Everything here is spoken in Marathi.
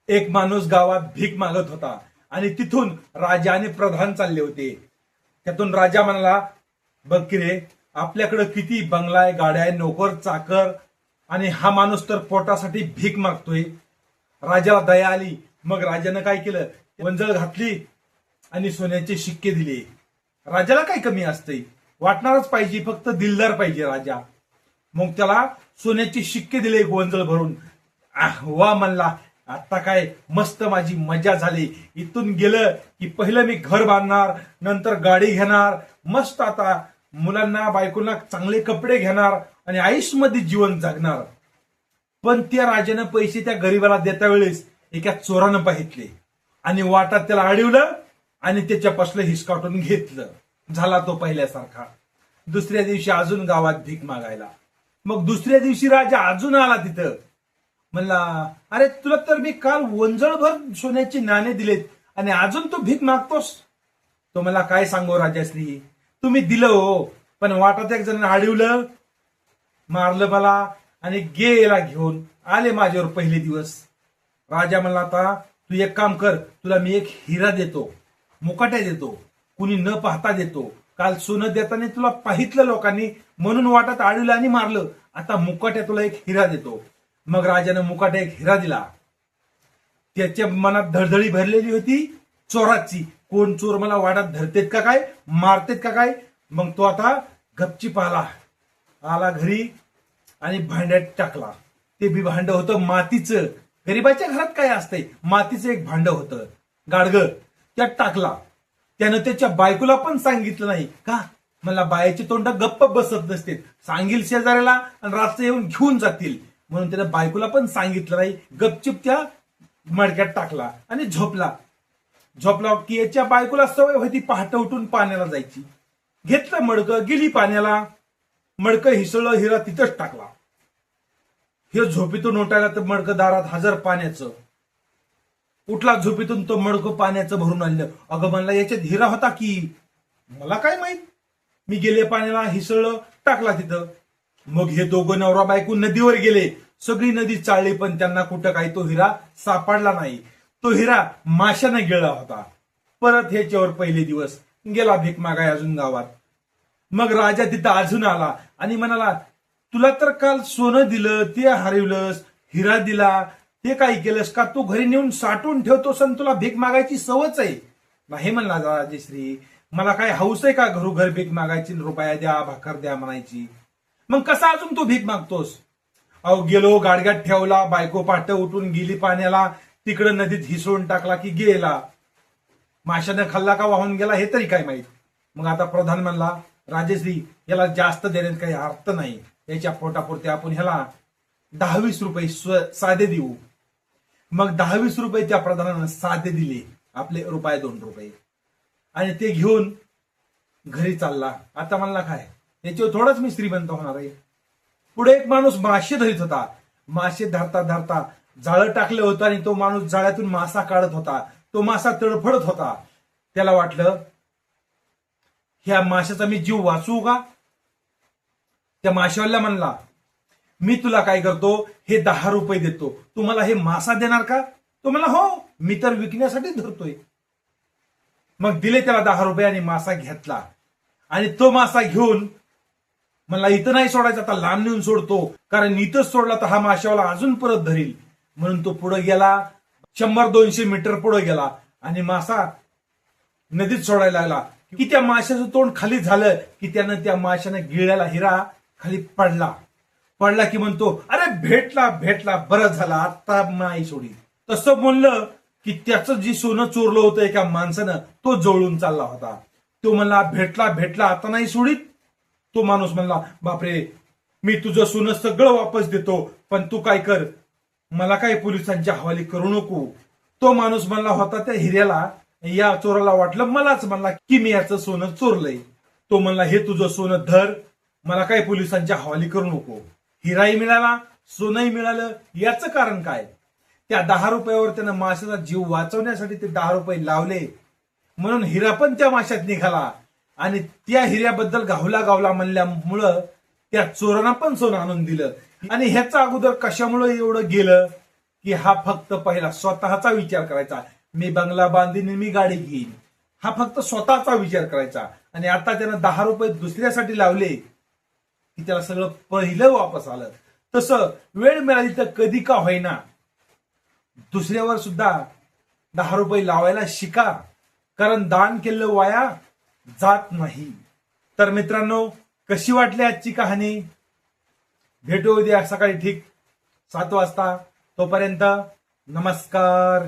एक माणूस गावात भीक मागत होता आणि तिथून राजा आणि प्रधान चालले होते. त्यातून राजा म्हणाला, बघ की रे, आपल्याकडे किती बंगला आहे, गाड्या आहे, नोकर चाकर, आणि हा माणूस तर पोटासाठी भीक मागतोय. राजाला दया आली. मग राजानं काय केलं, वंजळ घातली आणि सोन्याचे शिक्के दिले. राजाला काय कमी असते, वाटणारच पाहिजे, फक्त दिलदार पाहिजे राजा. मग त्याला सोन्याचे शिक्के दिले एक वंजळ भरून. वा म्हणला, आता काय मस्त माझी मजा झाली. इथून गेलं की पहिलं मी घर बांधणार, नंतर गाडी घेणार, मस्त आता मुलांना बायकोला चांगले कपडे घेणार आणि आयुष्यमध्ये जीवन जगणार. पण त्या राजानं पैसे त्या गरीबाला देता वेळेस एका चोरानं पाहितले आणि वाटात त्याला अडवलं आणि त्याच्यापासलं हिसकाटून घेतलं. झाला तो पहिल्यासारखा. दुसऱ्या दिवशी अजून गावात भीक मागायला. मग दुसऱ्या दिवशी राजा अजून आला तिथं. म्हणला, अरे तुला तर मी काल वंजळभर सोन्याचे नाणे दिलेत आणि अजून तू भीक मागतोस. तो मला काय सांगू राजाश्री, तुम्ही दिलं हो, पण वाटात एक जण अडवलं, मारलं मला आणि गेला घेऊन आले माझ्यावर पहिले दिवस. राजा म्हणला, आता तू एक काम कर, तुला मी एक हिरा देतो, मुकाट्या देतो, कुणी न पाहता देतो. काल सोनं देताना तुला पाहितलं लोकांनी म्हणून वाटात अडवलं आणि मारलं, आता मुकाट्या तुला एक हिरा देतो. मग राजानं मुकाट्या एक हिरा दिला. त्याच्या मनात धडधडी भरलेली होती चोराची. कोण चोर मला वाटात धरतेत का काय, मारतेत का काय. मग तो आता गपचीप आला घरी आणि भांड्यात टाकला. ते बी भांड होतं मातीचं. गरीबाच्या घरात काय असतंय, मातीचं एक भांड होतं गाडगं, त्यात टाकला. त्यानं त्याच्या बायकोला पण सांगितलं नाही. का, मला बायाची तोंड गप्प बसत नसते, सांगील शेजाऱ्याला आणि रात्र येऊन घेऊन जातील, म्हणून त्यानं बायकोला पण सांगितलं नाही. गपचिप त्या मडक्यात टाकला आणि झोपला की याच्या बायकोला सवय होती पहाटे उठून पाण्याला जायची. घेतलं मडकं, गेली पाण्याला, मडकं हिसळलं, हिरा तिथंच टाकला. हे झोपेतून उठायला तर मडकं दारात हजर पाण्याचं. उठला झोपेतून, तो मडकं पाण्याचं भरून आणलं. अगं म्हणला, याच्यात हिरा होता की, मला काय माहित. मी गेले पाण्याला, हिसळलं, टाकला तिथं. मग हे दोघं नवरा बायको नदीवर गेले. सगळी नदी चाळली पण त्यांना कुठं काही तो हिरा सापडला नाही. तो हिरा माशाने गिळला होता. परत ह्याच्यावर पहिले दिवस गेला भीक मागाय अजून गावात. मग राजा तिथं अजून आला आणि म्हणाला, तुला तर काल सोनं दिलं, ते हरवलंस, हिरा दिला, ते काय केलंस का, तू घरी नेऊन साठवून ठेवतोस आणि तुला भीक मागायची सवच आहे. नाही म्हणला राजश्री, मला काय हौस आहे का घरोघर भीक मागायची, रुपया द्या, भाकर द्या म्हणायची. मग कसा अजून तू भीक मागतोस. अहो गेलो, गाडग्यात ठेवला, बायको पाठ उठून गेली पाण्याला, तिकडं नदीत हिसळून टाकला की गेला. माशाने खाल्ला का वाहून गेला हे तरी काय माहित. मग आता प्रधान म्हणला, राजश्री याला जास्त देण्यात काही अर्थ नाही, याच्या पोटापुरते आपण ह्याला 10-20 रुपये साधे देऊ. मग 10-20 रुपये त्या प्रधानानं साधे दिले, आपले रुपये 2 रुपये, आणि ते घेऊन घरी चालला. आता म्हणला काय, याच्यावर थोडाच मी श्रीमंत होणार आहे. पुढे एक माणूस मासे धरीत होता. मासे धरता धरता जाळं टाकलं होतं आणि तो माणूस जाळ्यातून मासा काढत होता. तो मासा तडफडत होता. त्याला वाटलं, ह्या माशाचा मी जीव वाचवू का. त्या माशावाल्याला म्हणला, मी तुला काय करतो, हे 10 रुपये देतो, तू मला हे मासा देणार का. तो म्हणला, हो, मी तर विकण्यासाठी धरतोय. मग दिले त्याला 10 रुपये आणि मासा घेतला. आणि तो मासा घेऊन मला इथं नाही सोडायचा, आता लांब नेऊन सोडतो, कारण इथंच सोडला तर हा माशावाला अजून परत धरील. म्हणून तो पुढे गेला, 100-200 मीटर पुढे गेला आणि मासा नदीत सोडायला लागला. की त्या माशाचं तोंड खाली झालं की त्यानं त्या माशाने गिळलेला हिरा खाली पडला की म्हणतो, अरे भेटला, बरं झालं, आता नाही सोडी. तसं म्हणलं की त्याचं जी सोनं चोरलं होतं एका माणसानं, तो जवळून चालला होता. तो म्हणला, भेटला, आता नाही सोडीत. तो माणूस म्हणला, बापरे, मी तुझं सोनं सगळं वापस देतो, पण तू काय कर, मला काय पोलिसांच्या हवाली करू नको. तो माणूस म्हणला होता त्या हिऱ्याला, या चोराला वाटलं मलाच म्हणला की मी याचं सोनं चोरलंय. तो म्हणला, हे तुझं सोनं धर, मला काय पोलिसांच्या हवाली करू नको. हिराही मिळाला, सोनंही मिळालं. याचं कारण काय, त्या 10 रुपयावर त्यानं माशाचा जीव वाचवण्यासाठी ते 10 रुपये लावले, म्हणून हिरा पण त्या माशात निघाला. आणि त्या हिऱ्याबद्दल गावला म्हणल्यामुळं त्या चोरांना पण सोनं आणून दिलं. आणि ह्याचं अगोदर कशामुळे एवढं गेलं की हा फक्त पहिला स्वतःचा विचार करायचा, मी बंगला बांधीन आणि मी गाडी घेईन, हा फक्त स्वतःचा विचार करायचा. आणि आता त्यानं 10 रुपये दुसऱ्यासाठी लावले की त्याला सगळं पहिलं वापस आलं. तसं वेळ मिळाली तर कधी का होईना दुसऱ्यावर सुद्धा 10 रुपये लावायला शिका, कारण दान केलेलं वाया जात नाही. तर मित्रांनो, कशी वाटली आजची कहाणी? भेटू उद्या सकाळी ठीक 7 वाजता. तोपर्यंत नमस्कार.